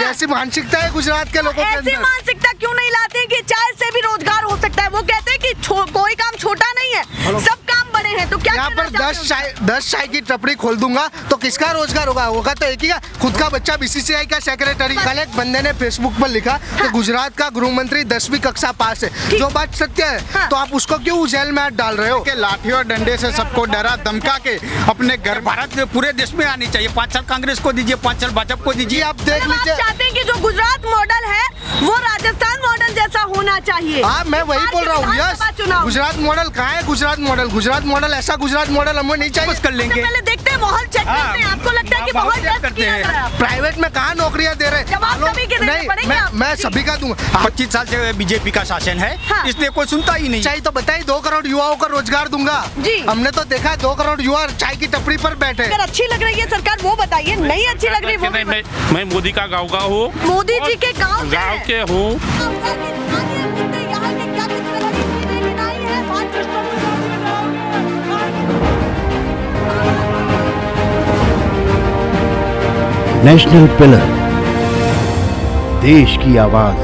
ये ऐसी मानसिकता है गुजरात के लोगों के अंदर। ऐसी मानसिकता क्यों नहीं लाते हैं कि चाय से भी रोजगार हो सकता है। वो कहते हैं कि कोई काम छोटा नहीं है, सब काम बड़े हैं। तो क्या यहाँ पर 10 चाय की टपरी खोल दूंगा तो किसका रोजगार होगा? होगा तो एक ही का, खुद का बच्चा बीसीसीआई का सेक्रेटरी। कल एक बंदे ने फेसबुक पर लिखा कि गुजरात का गृह मंत्री 10वीं कक्षा पास है। जो बात सत्य है तो आप उसको क्यों जेल में डाल रहे हो? के लाठी और डंडे से सबको डरा धमका के अपने घर भारत में पूरे देश में आनी चाहिए। 5 साल कांग्रेस को दीजिए, 5 साल भाजपा को दीजिए। आप देख लीजिए, चाहते हैं कि जो गुजरात मॉडल है वो राजस्थान मॉडल जैसा होना चाहिए। हाँ, मैं वही बोल रहा हूँ। यस, गुजरात मॉडल कहाँ है? गुजरात मॉडल ऐसा गुजरात मॉडल हमें नहीं चाहिए। कर लेंगे, पहले देखते हैं, माहौल चेक करते हैं। आपको लगता है कि माहौल चेक करते हैं? प्राइवेट में कहाँ नौकरियाँ दे रहे हैं? नहीं, मैं सभी का दूंगा। 25 साल से बीजेपी का शासन है, इसलिए कोई सुनता ही नहीं। चाय तो बताइए, 2 करोड़ युवाओं को रोजगार दूंगा जी। हमने तो देखा 2 करोड़ युवा चाय की टपरी पर बैठे। अगर अच्छी लग रही है सरकार वो बताइए, नहीं अच्छी लग रही वो मैं मोदी का गाँव हूँ, मोदी जी के गाँव के हूँ। नेशनल पिलर, देश की आवाज।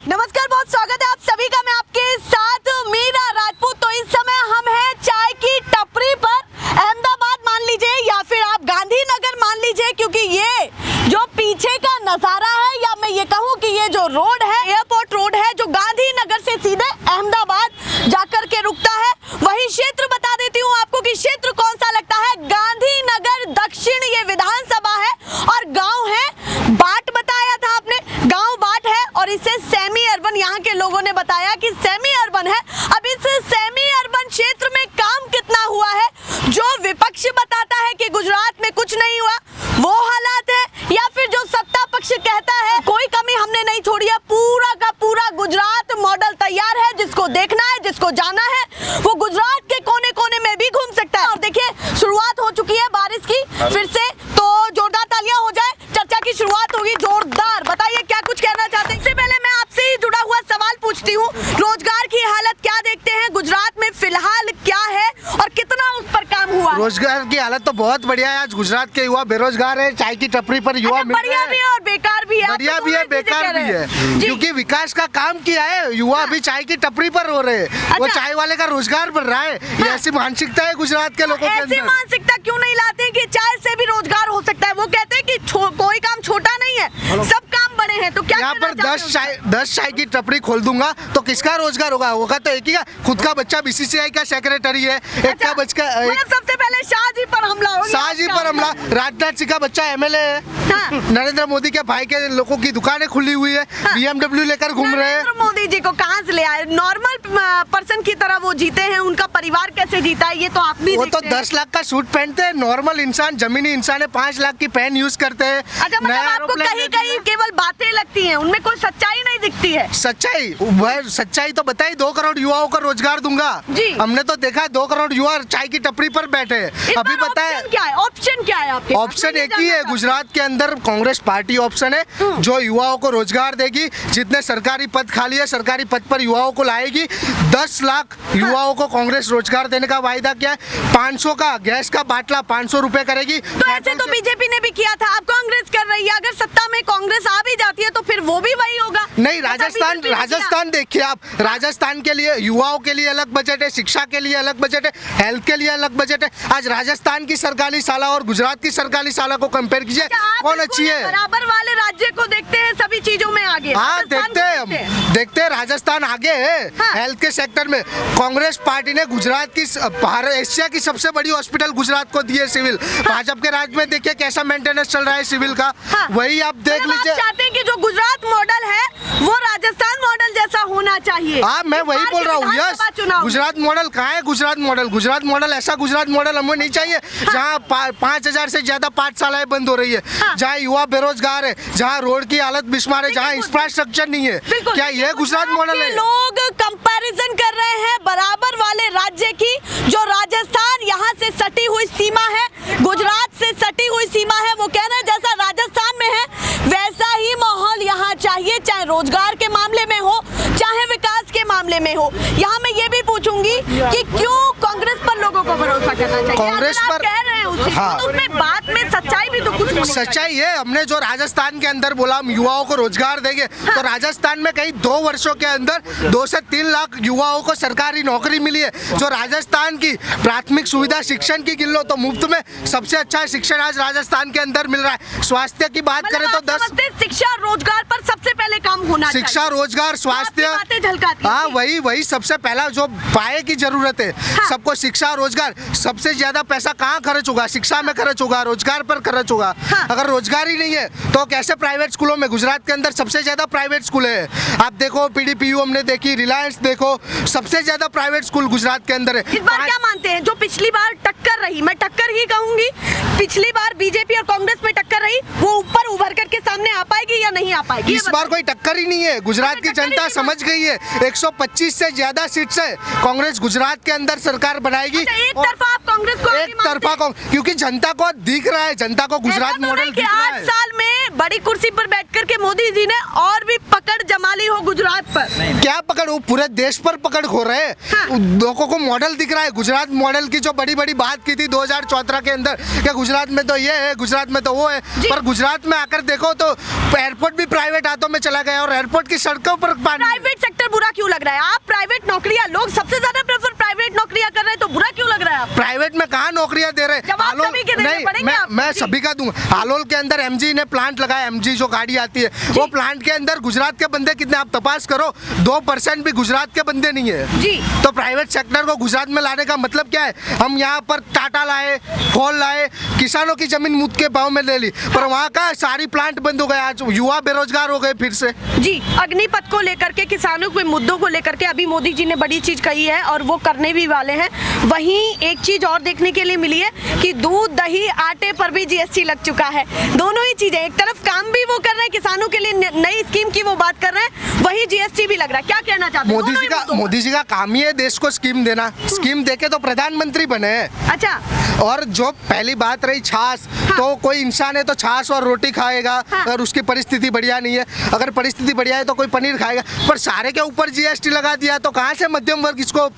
नमस्कार, बहुत स्वागत है आप सभी का। मैं आपके साथ मीरा राजपूत। तो इस समय हम हैं चाय की टपरी पर, अहमदाबाद मान लीजिए या फिर आप गांधीनगर मान लीजिए, क्योंकि ये जो पीछे का नजारा है, या मैं ये कहूँ कि ये जो रोड है, एयरपोर्ट रोड है, जो गांधीनगर से सीधे अहमदाबाद जाकर के रुकता है, वही क्षेत्र बता देती हूँ आपको कि क्षेत्र कौन सा लगता है। गांधीनगर दक्षिण ये विधानसभा है और गांव है बाट, बताया था आपने, गांव बाट है और इसे सेमी अर्बन, यहाँ के लोगों ने बताया कि सेमी अर्बन है। अब इस सेमी अर्बन क्षेत्र में काम कितना हुआ है? जो विपक्ष बताता है कि गुजरात में कुछ नहीं हुआ, वो हालात है, या फिर जो सत्ता पक्ष कहता है कोई कमी हमने नहीं छोड़ी है, पूरा का पूरा गुजरात मॉडल तैयार है। जिसको देखना है, जिसको जाना है, वो गुजरात के कोने कोने में भी घूम सकता है। और देखिए, शुरुआत हो चुकी है बारिश की फिर से, तो जोरदार तालियां हो जाए, चर्चा की शुरुआत होगी जोरदार। बताइए क्या कुछ कहना चाहते हैं? इससे पहले मैं आपसे ही जुड़ा हुआ सवाल पूछती हूँ, रोजगार की हालत क्या देखते हैं गुजरात में फिलहाल, क्या है और कितना उस पर काम हुआ? रोजगार की हालत तो बहुत बढ़िया है। आज गुजरात के युवा बेरोजगार है, चाय की टपरी पर युवा मिल रहे बढ़िया भी है और बेकार भी है। बढ़िया भी है, बेकार भी है, क्योंकि विकास का काम किया है। युवा अभी चाय की टपरी पर हो रहे हैं, वो चाय वाले का रोजगार बढ़ रहा है। ये ऐसी मानसिकता है गुजरात के लोगों के अंदर। ऐसी मानसिकता क्यों नहीं लाते हैं कि चाय से भी रोजगार हो सकता है? वो कहते हैं कि कोई काम छोटा नहीं है, सब काम बड़े हैं। तो क्या यहाँ पर 10 चाय की टपरी खोल दूंगा तो किसका रोजगार होगा? होगा तो एक ही का, खुद का बच्चा बीसीसीआई का सेक्रेटरी है, एक का बच्चा। सबसे पहले शाहजी पर हमला हो गया। शाहजी पर हमला, राजनाथ सिंह का बच्चा एमएलए है, नरेंद्र मोदी के भाई के लोगों की दुकानें खुली हुई है, BMW लेकर घूम रहे हैं। मोदी जी को कहाँ से ले आए? नॉर्मल पर्सन की तरह वो जीते हैं, उनका परिवार कैसे जीता है ये तो आप भी वो तो 10 लाख का सूट पहनते हैं। नॉर्मल इंसान, जमीनी इंसान है, 5 लाख की पेन यूज करते हैं। अच्छा, मतलब आपको कहीं कहीं केवल बातें लगती हैं, उनमें कोई सच्चाई नहीं दिखती है? सच्चाई तो बताइए, 2 करोड़ युवाओं को रोजगार दूंगा जी। हमने तो देखा 2 करोड़ युवा चाय की टपरी पर बैठे हैं। अभी बताए क्या है? ऑप्शन क्या है आपके? ऑप्शन एक ही है, गुजरात के अंदर कांग्रेस पार्टी ऑप्शन है जो युवाओं को रोजगार देगी। जितने सरकारी पद खाली है, सरकारी पद पर युवाओं को लाएगी। 10 लाख युवाओं को कांग्रेस रोजगार देने का वायदा किया है। 500 का गैस का बाटला 500 रुपए करेगी। तो ऐसे तो बीजेपी ने भी किया था, अब कांग्रेस कर रही है। अगर सत्ता में कांग्रेस आ भी जाती है तो फिर वो भी वही होगा। नहीं, राजस्थान देखिए आप, राजस्थान के लिए युवाओं के लिए अलग बजट है, शिक्षा के लिए अलग बजट है, हेल्थ के लिए अलग बजट है। आज राजस्थान की सरकारी शाला और गुजरात की सरकारी शाला को कंपेयर कीजिए, कौन अच्छी है? बराबर वाले राज्य को देखते हैं सभी चीजों में आगे। हाँ, देखते हैं राजस्थान आगे है हेल्थ के सेक्टर में। कांग्रेस पार्टी ने गुजरात की, एशिया की सबसे बड़ी हॉस्पिटल गुजरात को दी है सिविल। भाजपा के राज्य में देखिए कैसा मेंटेनेंस चल रहा है सिविल का, वही आप देख लीजिए। चाहते हैं कि जो गुजरात मॉडल है वो राजस्थान मॉडल जैसा होना चाहिए। हाँ, मैं वही बोल रहा हूँ। यस, गुजरात मॉडल कहाँ है? गुजरात मॉडल ऐसा गुजरात मॉडल हमें नहीं चाहिए जहाँ 5000 से ज्यादा पाठशालाएं बंद हो रही है, जहाँ युवा बेरोजगार है, जहाँ रोड की हालत बिस्मार है, जहाँ इंफ्रास्ट्रक्चर नहीं है। क्या ये गुजरात मॉडल है? लोग कंपैरिजन कर रहे हैं बराबर वाले राज्य की, जो राजस्थान यहाँ से सटी हुई सीमा है, गुजरात से सटी हुई सीमा है। वो कह रहे हैं जैसा राजस्थान में है वैसा ही माहौल यहाँ चाहिए, चाहे रोजगार के मामले में हो, चाहे विकास के मामले में हो। यहाँ मैं ये भी पूछूंगी कि क्यों कांग्रेस पर लोगों को भरोसा करना चाहिए? कांग्रेस पर कह रहे हैं उस चीज हाँ। को, तो उसमें बात में सच्चाई भी तो कुछ होनी सच्चाई है, हमने जो राजस्थान के अंदर बोला हम युवाओं को रोजगार देंगे, तो राजस्थान में कहीं 2 वर्षों के अंदर 2 से 3 लाख युवाओं को सरकारी नौकरी मिली है। जो राजस्थान की प्राथमिक सुविधा शिक्षण की गिन लो तो मुफ्त में सबसे अच्छा शिक्षण आज राजस्थान के अंदर मिल रहा है। स्वास्थ्य की बात करें तो 10 शिक्षा रोजगार पर सबसे पहले काम होना चाहिए। शिक्षा रोजगार स्वास्थ्य, बातें झलकाती हैं। हाँ वही सबसे पहला जो पाए की जरूरत है। सबको शिक्षा रोजगार, सबसे ज्यादा पैसा कहाँ खर्च होगा? शिक्षा में खर्च होगा, रोजगार पर खर्च होगा। अगर रोजगार ही नहीं है तो कैसे प्राइवेट स्कूलों में? गुजरात के अंदर सबसे ज्यादा प्राइवेट स्कूल है। आप देखो PDPU हमने देखी, रिलायंस देखो, सबसे ज्यादा प्राइवेट स्कूल गुजरात के अंदर है। इस बार क्या मानते हैं, जो पिछली बार टक्कर रही, मैं टक्कर ही कहूंगी, पिछली बार बीजेपी और कांग्रेस में टक्कर रही, वो ऊपर उभर करके सामने आ पाएगी या नहीं आ पाएगी? इस बार कोई टक्कर ही नहीं है। गुजरात की जनता समझ गई है, 125 से ज्यादा सीट से कांग्रेस गुजरात के अंदर सरकार बनाएगी। एक तरफा आप कांग्रेस को एक तरफा को, क्योंकि जनता को दिख रहा है, जनता को गुजरात मॉडल दिख रहा 8 है। साल में बड़ी कुर्सी पर बैठ करके मोदी जी ने और भी पकड़ जमा ली हो गुजरात पर। क्या पकड़? वो पूरे देश पर पकड़ खो रहे हैं। लोगों को मॉडल दिख रहा है। गुजरात मॉडल की जो बड़ी बड़ी बात की थी 2014 के अंदर कि गुजरात में तो ये है, गुजरात में तो वो है, पर गुजरात में आकर देखो तो एयरपोर्ट भी प्राइवेट हाथों में चला गया और एयरपोर्ट की सड़कों पर पानी। प्राइवेट सेक्टर बुरा क्यों लग रहा है? आप प्राइवेट नौकरियां, लोग सबसे ज्यादा प्रेफर प्राइवेट नौकरियां कर रहे हैं, तो बुरा क्यों लग रहा है? प्राइवेट में कहाँ नौकरियां दे रहे हैं? जवाब सभी के देने पड़ेंगे आप। मैं सभी का दूंगा। हालोल के अंदर MG ने प्लांट लगाया, MG जो गाड़ी आती है, वो प्लांट के अंदर गुजरात के बंदे कितने? आप तपास करो, 2% भी गुजरात के बंदे नहीं है जी। तो प्राइवेट सेक्टर को गुजरात में लाने का मतलब क्या है? हम यहाँ पर टाटा लाए, फॉल लाए, किसानों की जमीन मुफ्त के भाव में ले ली, पर वहाँ का सारी प्लांट बंद हो गए। आज युवा बेरोजगार हो गए फिर से। जी, अग्निपथ को लेकर के, किसानों के मुद्दों को लेकर के अभी मोदी जी ने बड़ी चीज कही है और वो करने भी वाले हैं। वहीं एक चीज और देखने के लिए मिली है कि दूध, दही, आटे पर भी GST लग चुका है। दोनों ही चीजें, एक तरफ काम भी वो कर रहे हैं, किसानों के लिए नई स्कीम की वो बात कर रहे हैं, वही GST भी लग रहा है। क्या कहना चाहते हैं? मोदी जी का काम ही है देश को स्कीम देना। स्कीम देके तो प्रधानमंत्री बने हैं। अच्छा। और जो पहली बात रही छाछ, तो कोई इंसान है तो छाछ और रोटी खाएगा अगर उसकी परिस्थिति बढ़िया नहीं है। अगर परिस्थिति बढ़िया है तो कोई पनीर खाएगा, पर सारे के ऊपर GST लगा दिया तो कहाँ से मध्यम वर्ग, इसको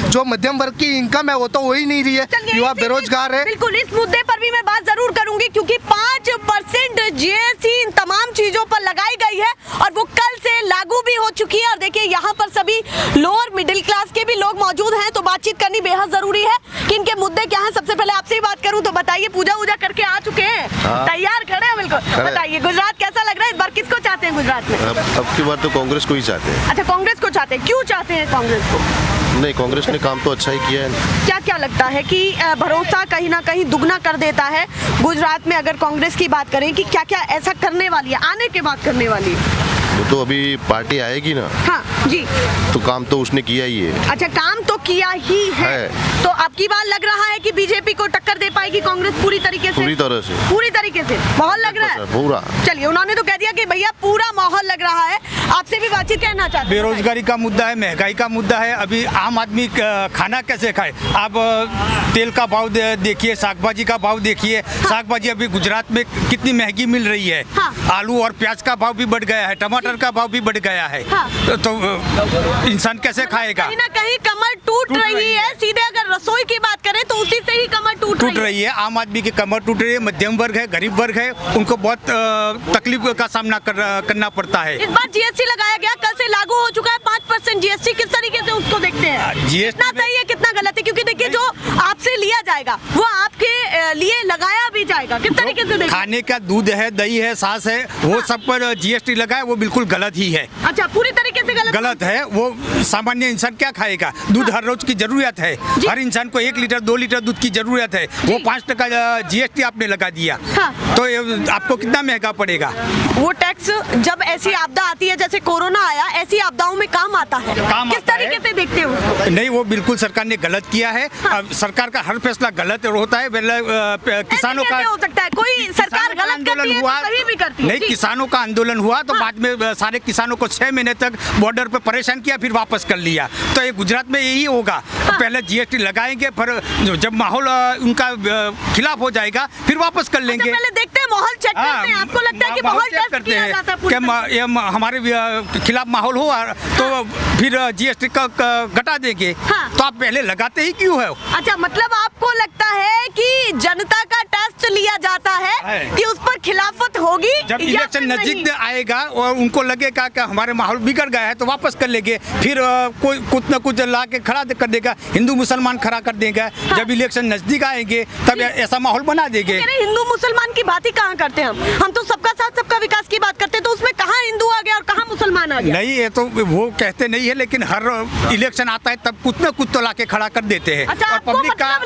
जो मध्यम वर्ग की इनकम है वो तो हो ही नहीं रही है। युवा बेरोजगार है। बिल्कुल, इस मुद्दे पर भी मैं बात जरूर करूंगी, क्योंकि 5% GST इन तमाम चीजों पर लगाई गई है और वो कल से लागू भी हो चुकी है। और देखिए, यहाँ पर सभी लोअर मिडिल क्लास के भी लोग मौजूद हैं, तो बातचीत करनी बेहद जरूरी है कि इनके मुद्दे क्या हैं। सबसे पहले आपसे ही बात करूं तो बताइए, पूजा वूजा करके आ चुके हैं, तैयार खड़े हैं बिल्कुल, बताइए गुजरात कैसा लग रहा है? इस बार किसको चाहते हैं गुजरात में? अब की बार तो कांग्रेस को ही चाहते हैं। अच्छा, कांग्रेस को चाहते हैं। क्यों चाहते हैं कांग्रेस को? नहीं, कांग्रेस ने काम तो अच्छा ही किया है। क्या क्या लगता है कि भरोसा कहीं ना कहीं दुगना कर देता है गुजरात में? अगर कांग्रेस की बात करें कि क्या क्या ऐसा करने वाली है, आने के बाद करने वाली है? वो तो अभी पार्टी आएगी ना। हाँ जी। तो काम तो उसने किया ही है। अच्छा, काम तो किया ही है। तो अब की बार लग रहा है कि बीजेपी को टक्कर दे पाएगी कांग्रेस पूरी तरीके से? पूरी तरह से। पूरी तरीके से माहौल लग रहा है पूरा। चलिए, उन्होंने तो कह दिया कि भैया पूरा माहौल लग रहा है। आपसे भी बातचीत करना चाहते हैं। बेरोजगारी का मुद्दा है, महंगाई का मुद्दा है। अभी आम आदमी खाना कैसे खाए? आप तेल का भाव देखिए, साग-भाजी का भाव देखिए। साग-भाजी अभी गुजरात में कितनी महंगी मिल रही है। आलू और प्याज का भाव भी बढ़ गया है, टमाटर का भाव भी बढ़ गया है। तो इंसान कैसे खाएगा? कहीं ना कहीं कमर टूट रही है। सीधे अगर रसोई की बात करें तो उसी से ही कमर टूट रही है। आम आदमी की कमर टूट रही है। मध्यम वर्ग है, गरीब वर्ग है, उनको बहुत तकलीफ का सामना करना पड़ता है। इस बार GST लगाया गया, कल से लागू हो चुका है 5% GST। किस तरीके से उसको देखते हैं? कितना सही है, कितना गलत है? क्योंकि देखिए, जो आपसे लिया जाएगा वो आपके लिए लगाया भी जाएगा। किस तरीके से देखिए? खाने का दूध है, दही है, छाछ है, वो सब पर GST लगाए, वो बिल्कुल गलत ही है। अच्छा, पूरी तरीके से गलत है। वो सामान्य इंसान क्या खाएगा? दूध हर रोज की जरूरत है। हर इंसान को 1 लीटर 2 लीटर दूध की जरूरत है। वो 5% GST आपने लगा दिया, तो आपको कितना महंगा पड़ेगा? वो टैक्स जब ऐसी आपदा आती है, जैसे कोरोना आया, ऐसी आपदाओं में काम आता है। किस तरीके से देखते हो उसको? नहीं, वो बिल्कुल सरकार ने गलत किया है। सरकार का हर फैसला गलत होता है। किसानों का हो सकता है कोई सरकार गलत करती है तो सही भी करती है। नहीं, किसानों का आंदोलन हुआ तो बाद में सारे किसानों को 6 महीने तक बॉर्डर पे परेशान किया, फिर वापस कर लिया। तो ये गुजरात में यही होगा। पहले GST लगाएंगे, फिर जब माहौल उनका खिलाफ हो जाएगा फिर वापस कर लेंगे। पहले देखते हैं, माहौल चेक करते हैं। आपको लगता है कि माहौल माहौल तैयार टेस्ट करते किया हैं जाता है पूरी कि हमारे खिलाफ माहौल हो तो फिर जीएसटी का घटा देंगे। हाँ। तो आप पहले लगाते ही क्यों है? अच्छा, मतलब आपको लगता है कि जनता का टेस्ट लिया जाता है कि उस पर खिलाफत होगी जब या इलेक्शन फिर नहीं? नजदीक आएगा और उनको लगेगा कि हमारे माहौल बिगड़ गया है तो वापस कर लेंगे, फिर कोई कुछ न कुछ ला के खड़ा कर देगा, हिंदू मुसलमान खड़ा कर देगा। जब इलेक्शन नजदीक आएंगे तब ऐसा माहौल बना देंगे। हिंदू मुसलमान की बात ही कहाँ करते हैं हम तो सबका साथ सबका विकास की बात करते हैं, तो उसमें कहाँ हिंदू आ गया और कहाँ मुसलमान आ गया? नहीं, ये तो वो कहते नहीं है, लेकिन हर इलेक्शन आता है तब कुछ न कुछ तो लाके खड़ा कर देते हैं। अच्छा, और आपको मतलब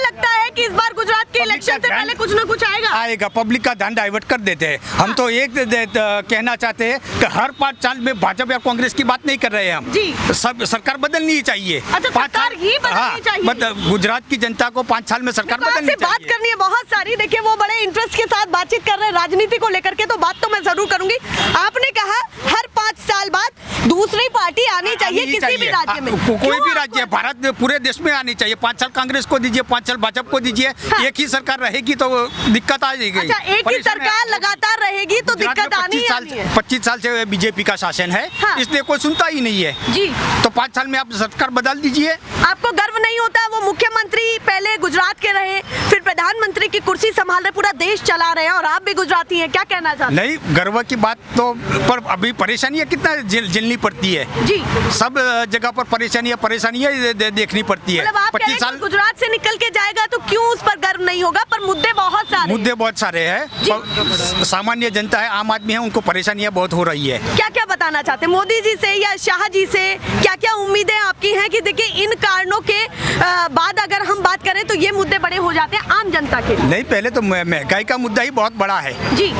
लगता है कि इस बार गुजरात के इलेक्शन से पहले कुछ न कुछ आएगा, पब्लिक का ध्यान डाइवर्ट कर देते हैं। हम तो एक कहना चाहते हैं कि हर 5 साल में भाजपा या कांग्रेस की बात नहीं कर रहे हैं हम जी। सब सरकार बदलनी चाहिए। अच्छा, सरकार ही बदलनी चाहिए। मतलब गुजरात की जनता को 5 साल में सरकार बदलनी बात चाहिए। करनी है बहुत सारी। देखिए, वो बड़े इंटरेस्ट के साथ बातचीत कर रहे हैं राजनीति को लेकर के, तो बात तो मैं जरूर करूंगी। आपने कहा हर 5 साल बाद दूसरी पार्टी आनी चाहिए किसी भी राज्य में, कोई भी राज्य, भारत में पूरे देश में आनी चाहिए। 5 साल कांग्रेस को दीजिए, 5 साल भाजपा को दीजिए, एक ही सरकार रहेगी तो दिक्कत आ जाएगी। अच्छा, एक ही सरकार लगातार रहेगी तो दिक्कत आनी है। 25 साल से बीजेपी का शासन है, इसलिए कोई सुनता ही नहीं है जी। तो 5 साल में आप सरकार बदल दीजिए। आपको गर्व नहीं होता? वो मुख्यमंत्री पहले गुजरात के रहे, फिर प्रधानमंत्री की कुर्सी संभाल रहे, पूरा देश चला रहे हैं, और आप भी गुजराती हैं, क्या कहना चाहते हैं? नहीं, गर्व की बात तो, पर अभी परेशानियां कितना झेलनी पड़ती है जी। सब जगह पर परेशानियां देखनी पड़ती है। मतलब आप कह रहे 25 हैं साल कि गुजरात से निकल के जाएगा तो क्यों उस पर गर्व नहीं होगा, पर मुद्दे बहुत सारे हैं। पर सामान्य जनता है, आम आदमी है, उनको परेशानियां बहुत हो रही है। क्या क्या बताना चाहते हैं मोदी जी से या शाह जी से? क्या क्या उम्मीदें आपकी हैं कि देखिए इन कारणों के बाद अगर हम बात करें तो ये मुद्दे बड़े हो जाते हैं आम जनता के लिए? नहीं, पहले तो महंगाई का मुद्दा ही बहुत बड़ा है जी।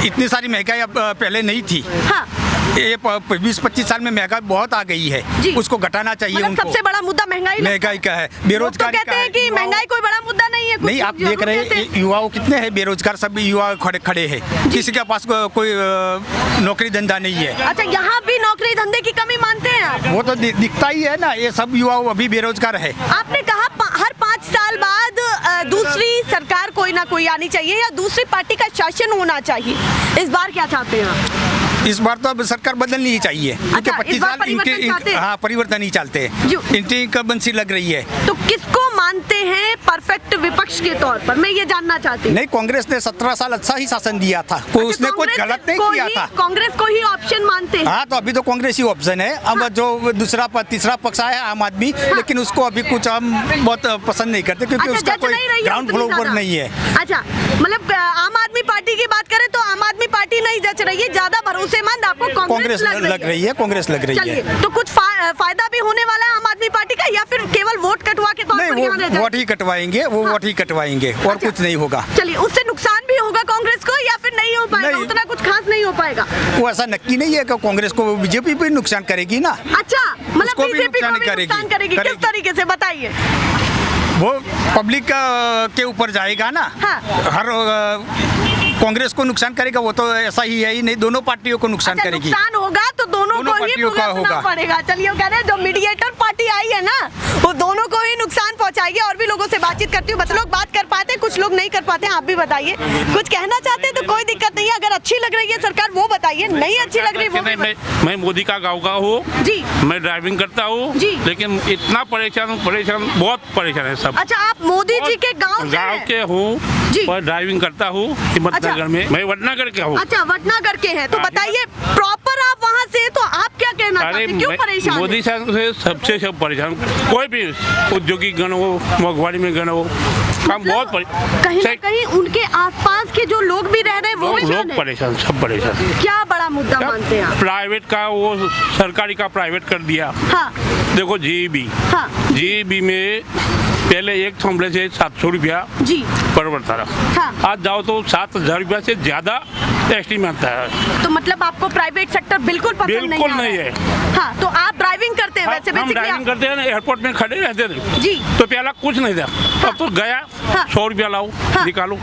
इतनी सारी महंगाई अब पहले नहीं थी। हाँ। ये 20-25 साल में महंगाई बहुत आ गई है, उसको घटाना चाहिए। मतलब उनको सबसे बड़ा मुद्दा महंगाई का है, बेरोजगारी तो कहते हैं कि महंगाई कोई बड़ा मुद्दा नहीं है। नहीं, आप देख रहे हैं युवाओं कितने हैं बेरोजगार, सब युवा खड़े हैं, किसी के पास कोई नौकरी धंधा नहीं है। अच्छा, यहाँ भी नौकरी धंधे की कमी मानते हैं आप? वो तो दिखता ही है ना, ये सब युवा अभी बेरोजगार है। आपने कहा हर 5 साल बाद दूसरी सरकार कोई ना कोई आनी चाहिए या दूसरी पार्टी का शासन होना चाहिए, इस बार क्या चाहते हैं आप? इस बार तो अब सरकार बदलनी ही चाहिए, क्योंकि 25 साल परिवर्तन ही चाहते हैं, इनकम्बेंसी लग रही है। तो किसको मानते हैं परफेक्ट विपक्ष के तौर पर, मैं ये जानना चाहती हूँ। नहीं, कांग्रेस ने 17 साल अच्छा ही शासन दिया था, उसने कुछ गलत नहीं किया था। कांग्रेस को ही ऑप्शन मानते हैं? हाँ, तो अभी तो कांग्रेस ही ऑप्शन है। अब जो तीसरा पक्ष आया है आम आदमी, लेकिन उसको अभी कुछ हम बहुत पसंद नहीं करते, क्योंकि उसका कोई ग्राउंड फ्लोर नहीं है। अच्छा, मतलब आम आदमी पार्टी की बात करें तो आम आदमी पार्टी नहीं जच रही है, ज्यादा भरोसेमंद आपको कांग्रेस लग रही है। कांग्रेस लग रही है। तो कुछ फायदा भी होने वाला है आम आदमी पार्टी का, या फिर केवल वोट कटवा के तौर पर? नहीं, वोट ही कटवाएंगे, वोट ही कटवाएंगे और कुछ नहीं होगा। चलिए, उससे नुकसान भी होगा कांग्रेस को या फिर नहीं हो पाएगा? उतना कुछ खास नहीं हो पाएगा? वो ऐसा नक्की नहीं है कि कांग्रेस को बीजेपी भी नुकसान करेगी ना। अच्छा, मतलब उसको भी बीजेपी को भी नुकसान नुकसान करेगी। किस तरीके से बताइए? वो पब्लिक के ऊपर जाएगा ना। हाँ। हर कांग्रेस को नुकसान करेगा, वो तो ऐसा ही है ही नहीं, दोनों पार्टियों को नुकसान करेगी। नुकसान होगा तो दोनों को ही भुगतना पड़ेगा। चलिए, वो कह रहे हैं जो मीडिएटर पार्टी आई है ना, वो दोनों को ही नुकसान पहुंचाएगी। और भी लोगों से बातचीत करती हूँ, कुछ लोग बात कर पाते हैं, कुछ लोग नहीं कर पाते हैं। आप भी बताइए, कुछ कहना चाहते हैं तो कोई दिक्कत नहीं है। अगर अच्छी लग रही है सरकार वो बताइए, नहीं अच्छी लग रही वो मैं मोदी का गाँव का हूँ जी। मैं ड्राइविंग करता हूँ जी। लेकिन इतना परेशान बहुत परेशान है सब। अच्छा, आप मोदी जी के गाँव के हूँ पर ड्राइविंग करता हूँ हिम्मतनगर में। मैं वडनगर के हूँ। अच्छा, वडनगर के हैं, तो बताइए प्रॉपर आप वहाँ से, तो आप क्या कहना चाहते हैं, क्यों परेशान? मोदी साहब से सबसे सब परेशान, कोई भी औद्योगिक गण हो, मोघवाड़ी में गण हो, काम बहुत कहीं ना कहीं उनके आसपास के जो लोग भी रह रहे हैं वो लोग परेशान, सब परेशान। क्या बड़ा मुद्दा मानते हैं आप? प्राइवेट का वो सरकारी का प्राइवेट कर दिया। हाँ। देखो जीईबी, हाँ। जीईबी में पहले एक थमले से 700 रुपया जी परवड़ता था। हाँ। आज जाओ तो 7000 रुपया से ज्यादा एसटी आता है। तो मतलब आपको प्राइवेट सेक्टर बिल्कुल पसंद बिल्कुल नहीं है। हाँ, तो आप ड्राइविंग करते हैं? वैसे हम ड्राइविंग करते हैं ना, एयरपोर्ट में खड़े रहते थे जी, तो पहला कुछ नहीं था। अब तो गया 100 रुपया लाओ, निकालो,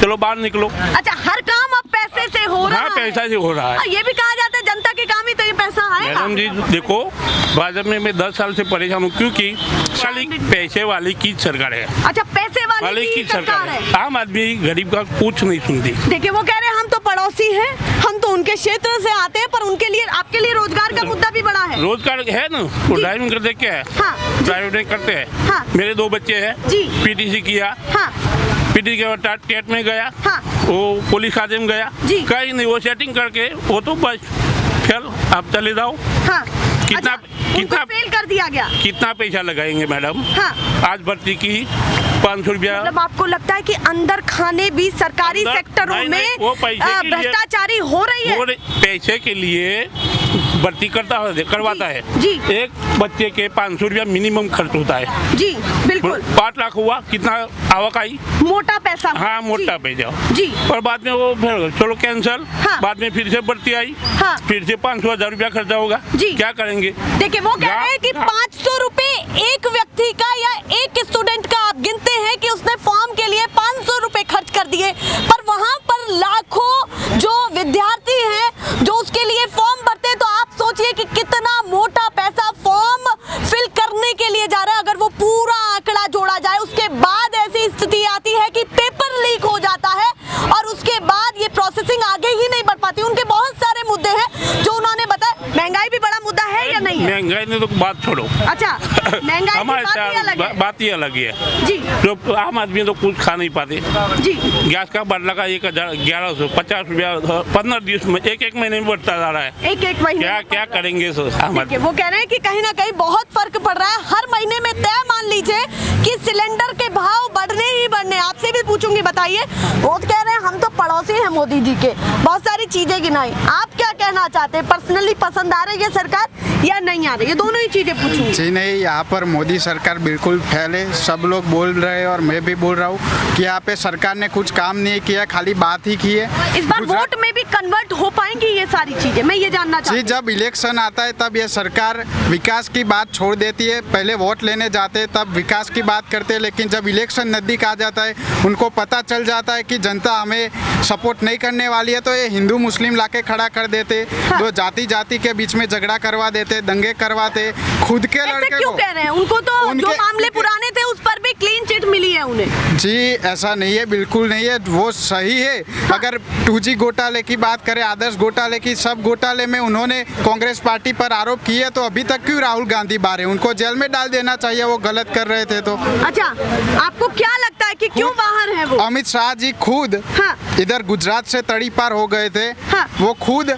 चलो बाहर निकलो। अच्छा, हर काम अब पैसे से हो रहा है? हाँ, पैसा से हो रहा है। ये भी कहा जाता है जनता के काम ही तो ये पैसा आएगा। मैडम जी देखो, भाजपा में मैं 10 साल से परेशान हूँ, क्योंकि खाली पैसे वाली की सरकार है। अच्छा, पैसे वाली की सरकार है। आम आदमी गरीब का कुछ नहीं सुनती। देखिए, वो कह रहे हैं हम तो पड़ोसी पड़ोसी हैं, हम तो उनके क्षेत्र से आते हैं, पर उनके लिए आपके लिए रोजगार का मुद्दा भी बड़ा है। रोजगार है ना, वो ड्राइविंग करते क्या है, हाँ। ड्राइविंग नहीं करते हैं। हाँ। मेरे 2 बच्चे हैं, जी। पीटीसी किया, हाँ पीटीसी के बाद टेट में गया, हाँ। वो पुलिस खाते में गया, जी। कहीं नहीं, वो सेटिंग करके वो तो बस चल आप चले जाओ। हाँ कितना- अच्छा, कितना- उनको फेल कर दिया गया। कितना पैसा लगाएंगे मैडम? हाँ। आज भर्ती की 500 रुपया। मतलब आपको लगता है कि अंदर खाने भी सरकारी अंदर- सेक्टरों नहीं, में नहीं, वो पैसे के लिए- भ्रष्टाचारी हो रही है। और पैसे के लिए भर्ती करवाता है जी। एक बच्चे के 500 रुपया मिनिमम खर्च होता है। जी बिल्कुल, 5 लाख हुआ, कितना आवक आई? मोटा पैसा। हाँ, मोटा जी। पैसा। जी। और बाद में वो फिर चलो कैंसल, हाँ। बाद में फिर से भर्ती आई, हाँ। फिर से 500,000 रुपया खर्चा होगा। जी। क्या करेंगे? देखिए वो कह रहे हैं कि हाँ। 500 रुपए एक व्यक्ति का या एक स्टूडेंट का आप गिनते हैं कि उसने फॉर्म के लिए 500 रुपए खर्च कर दिए, पर वहां पर लाखों जो विद्यार्थी हैं जो उसके लिए फॉर्म भरते हैं, तो आप सोचिए कि कितना मोटा पैसा फॉर्म फिल करने के लिए जा रहा है। अगर वो पूरा आंकड़ा जोड़ा जाए, उसके बाद ऐसी स्थिति आती है कि पेपर लीक हो जाता है और उसके बाद ये प्रोसेसिंग आगे ही नहीं बढ़ पाती। उनके बहुत सारे मुद्दे हैं जो उन्होंने बताया। महंगाई भी बड़ा मुद्दा है या नहीं है? महंगाई ने तो बात छोड़ो, अच्छा, महंगाई की हमारे बात ही अलग है। बात ही अलग है। जी जो आम आदमी तो कुछ खा नहीं पाते। जी गैस का बढ़ लगा 1150 रुपया 15 दिवस में, एक महीने में बढ़ता जा रहा है। एक महीने क्या में क्या बढ़ता है। करेंगे सो आम देखिए, आदमी? वो कह रहे हैं कि कहीं ना कहीं बहुत फर्क पड़ रहा है। हर महीने में तय मान लीजिए कि सिलेंडर के भाव बढ़ने ही बढ़ने। आपसे भी पूछूंगी, बताइए। वो तो कह रहे हैं हम तो पड़ोसी हैं मोदी जी के, बहुत सारी चीजें गिनाई। आप क्या कहना चाहते हैं? पर्सनली पसंद आ रही है सरकार या नहीं आ रही है? दोनों ही चीजें पूछूंगी। जी नहीं, यहाँ पर मोदी सरकार बिल्कुल फेल है। सब लोग बोल रहे हैं और मैं भी बोल रहा हूँ कि यहाँ पे सरकार ने कुछ काम नहीं किया, खाली बात ही की है। इस बार वोट में भी कन्वर्ट हो पाएंगी ये सारी चीजें? मैं ये जानना चाहती जी, हूँ। जब इलेक्शन आता है तब ये सरकार विकास की बात छोड़ देती है। पहले वोट लेने जाते हैं तब विकास की बात करते हैं, लेकिन जब इलेक्शन नज़दीक आ जाता है उनको पता चल जाता है कि जनता हमें सपोर्ट नहीं करने वाली है, तो ये हिंदू मुस्लिम लाके खड़ा कर देते, दो जाति के बीच में झगड़ा करवा देते, दंगे करवाते, खुद के ऐसे लड़के क्यों को। कह रहे हैं? उनको तो जो उनके- मामले पुराने थे उस पर भी क्लीन चिट मिली है उन्हें। जी ऐसा नहीं है, बिल्कुल नहीं है, वो सही है। अगर 2G घोटाले की बात करें, आदर्श घोटाले की, सब घोटाले में उन्होंने कांग्रेस पार्टी पर आरोप किए, तो अभी तक क्यों राहुल गांधी बाहर है? उनको जेल में डाल देना चाहिए, वो गलत कर रहे थे तो। अच्छा, आपको क्या लगता है कि क्यों बाहर है वो? अमित शाह जी खुद हाँ। इधर गुजरात से तड़ी पार हो गए थे। हाँ। वो खुद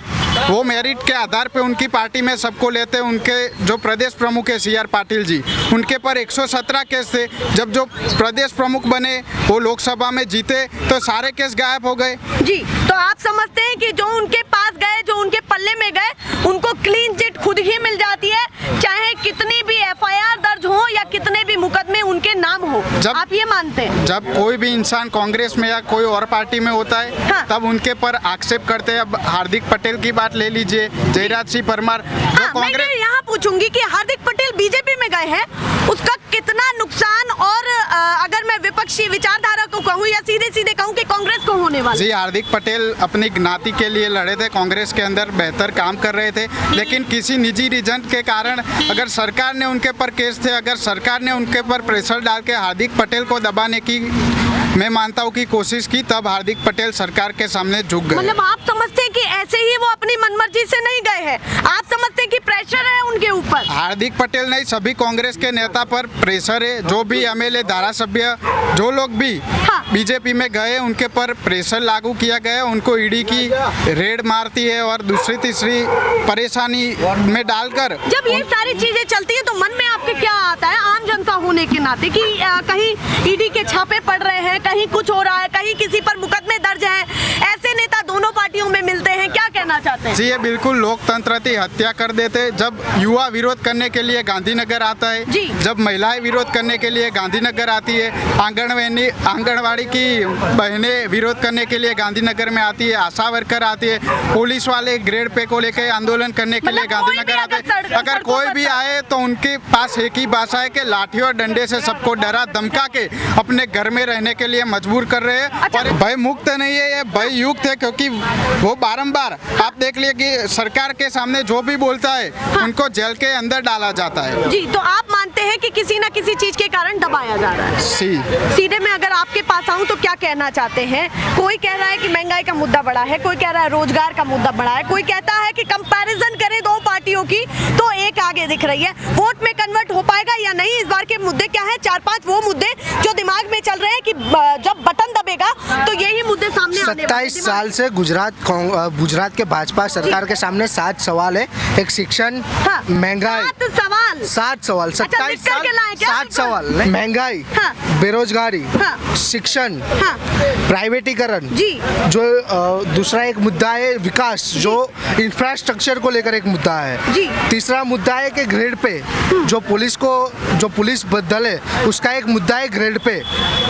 वो मेरिट के आधार पे उनकी पार्टी में सबको लेते। उनके जो प्रदेश प्रमुख है CR पाटिल जी, उनके पर 117 केस थे। जब जो प्रदेश प्रमुख बने वो लोकसभा में जीते तो सारे केस गायब हो गए। जी, तो आप समझते हैं कि जो उनके पास गए, जो उनके पल्ले में गए, उनको क्लीन चिट खुद ही मिल जाती है, चाहे कितनी भी FIR दर्ज हो या कितने भी मुकदमे उनके नाम हो? आप ये मानते हैं? जब कोई भी इंसान कांग्रेस में या कोई और पार्टी में होता है, हाँ। तब उनके पर आक्षेप करते हैं। अब हार्दिक पटेल की बात ले लीजिए, जयराज सिंह परमार, जो हाँ, मैं कांग्रेस ये यहाँ पूछूंगी कि हार्दिक पटेल बीजेपी में गए हैं, उसका कितना नुकसान, और अगर मैं विपक्षी विचारधारा को कहूँ या सीधे सीधे कहूँ कि कांग्रेस को होने वाला? जी, हार्दिक पटेल अपनी ज्ञाति के लिए लड़े थे, कांग्रेस के अंदर बेहतर काम कर रहे थे, लेकिन किसी निजी रीजन के कारण अगर सरकार ने उनके पर केस थे, अगर सरकार ने उनके पर प्रेशर डाल के हार्दिक पटेल को दबाने की, मैं मानता हूँ कि कोशिश की, तब हार्दिक पटेल सरकार के सामने झुक गए। मतलब आप समझते हैं कि ऐसे ही वो अपनी मनमर्जी से नहीं गए हैं? आप समझते हैं कि प्रेशर है उनके ऊपर? हार्दिक पटेल नहीं, सभी कांग्रेस के नेता पर प्रेशर है। जो भी MLA, धारासभ्य, जो लोग भी हाँ। बीजेपी में गए उनके पर प्रेशर लागू किया गया। उनको ईडी की रेड मारती है और दूसरी तीसरी परेशानी में डालकर। जब ये सारी चीजें चलती है तो मन में आपके क्या आता है आम जनता होने के नाते कि कहीं ईडी के छापे पड़ रहे हैं, कहीं कुछ हो रहा है, कहीं किसी पर मुकदमे दर्ज हैं, ऐसे नेता दोनों पार्टियों में मिलते हैं, क्या कहना चाहते हैं? जी, ये बिल्कुल लोकतंत्र की हत्या कर देते। जब युवा विरोध करने के लिए गांधीनगर आता है, जी। जब महिलाएं विरोध करने के लिए गांधीनगर आती है, आंगनवाड़ी की बहनें विरोध करने के लिए गांधीनगर में आती है, आशा वर्कर आती है, पुलिस वाले ग्रेड पे को लेकर आंदोलन करने के लिए मतलब कोई गांधीनगर भी आते हैं। अगर अगर सड़कों कोई पर भी आए तो उनके पास एक ही भाषा है कि लाठी और डंडे से सबको डरा धमका के अपने घर में रहने के लिए मजबूर कर रहे हैं। अच्छा। और भय मुक्त नहीं है, ये भय युक्त है, क्योंकि वो बारंबार आप देख लिए कि सरकार के सामने जो भी बोलता है उनको जेल के अंदर डाला जाता है। जी, तो आप मानते हैं कि किसी ना किसी चीज के कारण दबाया जा रहा है। सीधे में अगर आपके पास आऊं तो क्या कहना चाहते हैं? कोई कह रहा है कि महंगाई का मुद्दा बड़ा है, कोई कह रहा है रोजगार का मुद्दा बड़ा है, कोई कहता है कि कंपैरिजन करें दो पार्टियों की तो एक आगे दिख रही है। वोट में कन्वर्ट हो पाएगा या नहीं? इस बार के मुद्दे क्या है? 4-5 वो मुद्दे जो दिमाग में चल रहे हैं कि जब बटन दबेगा तो यही मुद्दे सामने आने वाले। 27 साल से गुजरात के भाजपा सरकार के सामने 7 सवाल है। एक शिक्षण, महंगाई, 7 सवाल 27 साल 7 सवाल, महंगाई, बेरोजगारी, शिक्षण, प्राइवेटीकरण, जो दूसरा एक मुद्दा है विकास, जो इंफ्रास्ट्रक्चर को लेकर एक मुद्दा है। तीसरा मुद्दा है कि ग्रेड पे जो पुलिस बदल है उसका एक मुद्दा है ग्रेड पे,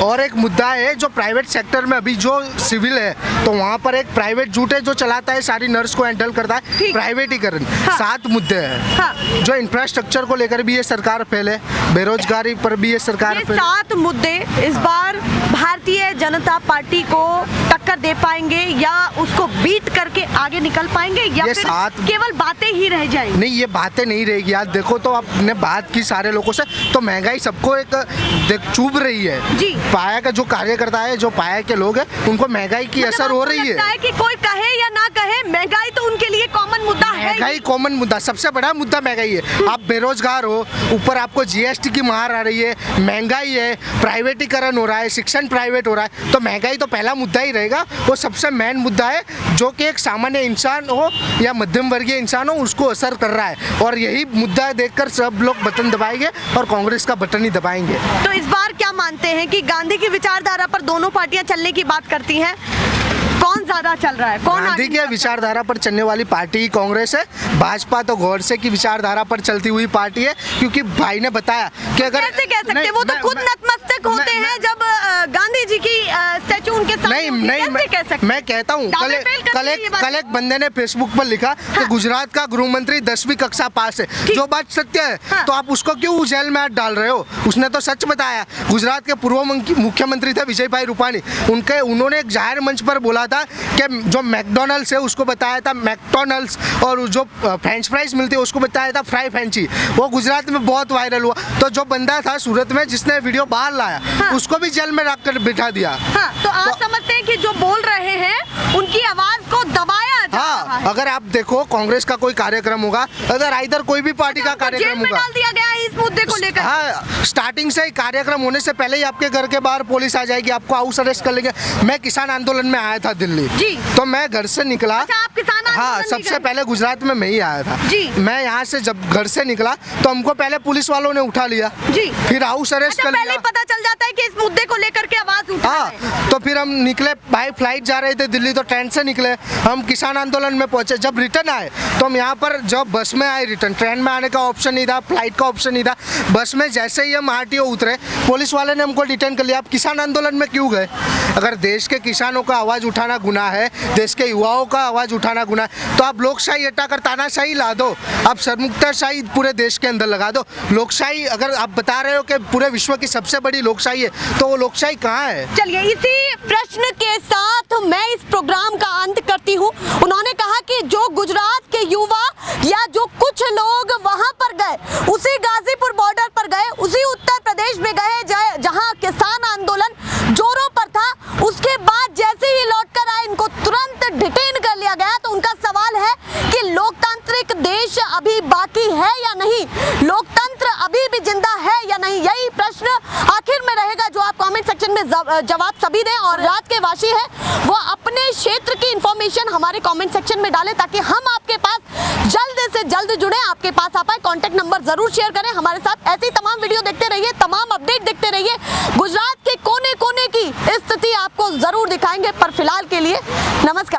और एक मुद्दा है जो प्राइवेट सेक्टर में अभी जो सिविल है तो वहाँ पर एक प्राइवेट जूट है जो चलाता है, सारी नर्स को हैंडल करता है, प्राइवेटीकरण। 7 मुद्दे हैं जो इंफ्रास्ट्रक्चर को लेकर भी ये सरकार पहले, बेरोजगारी पर भी ये सरकार ये 7 मुद्दे इस बार भारतीय जनता पार्टी को टक्कर दे पाएंगे या उसको बीट करके आगे निकल पाएंगे या फिर केवल बातें ही रह जाएंगी? नहीं, ये बातें नहीं रहेगी। यार देखो, तो आपने बात की सारे लोगों से, तो महंगाई सबको एक चुभ रही है जी। पाया का जो कार्यकर्ता है, जो पाया के लोग हैं, उनको महंगाई की असर हो रही है कि कोई कहे या ना कहे, महंगाई तो उनके लिए कॉमन मुद्दा है। महंगाई कॉमन मुद्दा, सबसे बड़ा मुद्दा महंगाई है। आप बेरोजगार हो, ऊपर आपको जीएसटी की मार आ रही है, महंगाई है, प्राइवेटीकरण हो रहा है, शिक्षण प्राइवेट हो रहा है, तो महंगाई तो पहला मुद्दा ही रहेगा। वो सबसे मेन मुद्दा है जो कि एक सामान्य इंसान हो या मध्यम वर्गीय इंसान हो उसको असर कर रहा है, और यही मुद्दा देखकर सब लोग बटन दबाएंगे और कांग्रेस का बटन ही दबाएंगे। तो इस बार क्या मानते हैं कि गांधी की विचारधारा पर दोनों पार्टियां चलने की बात करती हैं? कौन ज्यादा चल रहा है? कौन गांधी की विचारधारा पर चलने वाली पार्टी ही कांग्रेस है। भाजपा तो गौडसे की विचारधारा पर चलती हुई पार्टी है, क्योंकि भाई ने बताया कि अगर कैसे कह सकते हैं, वो तो खुद नतमस्तक होते हैं जब गांधी जी की स्टैचू उनके सामने होती है, कैसे कह सकते हैं? मैं कहता हूँ कल एक बंदे ने फेसबुक पर लिखा कि गुजरात का गृह मंत्री 10वीं कक्षा पास है, जो बात सत्य है, तो आप उसको क्यों जेल में हाथ डाल रहे हो? उसने तो सच बताया। गुजरात के पूर्व मुख्यमंत्री थे विजय भाई रूपानी, उन्होंने एक जाहिर मंच पर बोला था कि जो मैकडॉनल्ड्स है उसको बताया था मैकडॉनल्ड्स, और जो फ्रेंच फ्राइज मिलती है उसको बताया था फ्राई फ्रेंची। वो गुजरात में बहुत वायरल हुआ। तो जो बंदा था सूरत में जिसने वीडियो बाहर लाया, उसको भी जेल में रखकर बिठा दिया। तो आप समझते हैं कि जो बोल रहे हैं उनकी आवाज को दबाया जा रहा है? अगर आप देखो कांग्रेस का कोई कार्यक्रम होगा, अगर इधर कोई भी पार्टी का कार्यक्रम होगा, डाल दिया गया है इस मुद्दे को लेकर। हाँ, स्टार्टिंग से ही कार्यक्रम होने से पहले ही आपके घर के बाहर पुलिस आ जाएगी, आपको हाउस अरेस्ट कर लेंगे। मैं किसान आंदोलन में आया था दिल्ली जी, तो मैं घर से निकला। अच्छा, आप किसान आंदोलन? हाँ, सबसे पहले गुजरात में मैं ही आया था जी। मैं यहाँ से जब घर से निकला तो हमको पहले पुलिस वालों ने उठा लिया जी, फिर हाउस अरेस्ट कर लिया। पहले पता चल जाता है कि इस मुद्दे को लेकर के आवाज उठा है। तो फिर हम निकले, बाय फ्लाइट जा रहे थे दिल्ली, तो ट्रेन से निकले, हम किसान आंदोलन में पहुंचे। जब रिटर्न आए तो हम यहाँ पर जब बस में आए, रिटर्न ट्रेन में आने का ऑप्शन नहीं था, फ्लाइट का ऑप्शन नहीं था। बस में जैसे ही हम आरटीओ उतरे, पुलिस वाले ने हमको डिटेन कर लिया। आप किसान आंदोलन में क्यों गए? अगर देश के किसानों का आवाज़ उठाना गुनाह है, देश के युवाओं का आवाज़ उठाना गुनाह है, तो आप लोकशाही हटाकर तानाशाही ला दो, आप सरमुक्ताशाही पूरे देश के अंदर लगा दो। लोकशाही, अगर आप बता रहे हो कि पूरे विश्व की सबसे बड़ी लोकशाही है, तो वो लोकशाही कहाँ है? चलिए, इसी प्रश्न के साथ मैं इस प्रोग्राम का अंत करती हूँ। उन्होंने कहा कि जो गुजरात के युवा या जो कुछ लोग वहां पर गए, उसी गाजीपुर बॉर्डर पर गए, उसी उत्तर प्रदेश में गए जहां किसान आंदोलन जोरों पर था, उसके बाद जैसे ही लौटकर आए इनको तुरंत डिटेन कर लिया गया। तो उनका सवाल है कि लोकतांत्रिक देश अभी बाकी है या नहीं, लोकतंत्र अभी भी जिंदा है या नहीं, यही प्रश्न आखिर में रहेगा जो आप कमेंट सेक्शन में जवाब सभी दें। और रात के वासी है वो अपने क्षेत्र की इंफॉर्मेशन हमारे कमेंट सेक्शन में डालें ताकि हम आपके पास जल्द से जल्द जुड़े, आपके पास आ पाए। कॉन्टैक्ट नंबर जरूर शेयर करें हमारे साथ। ऐसी तमाम वीडियो देखते रहिए, तमाम अपडेट देखते रहिए। गुजरात के कोने कोने की स्थिति आपको जरूर दिखाएंगे, पर फिलहाल के लिए नमस्कार।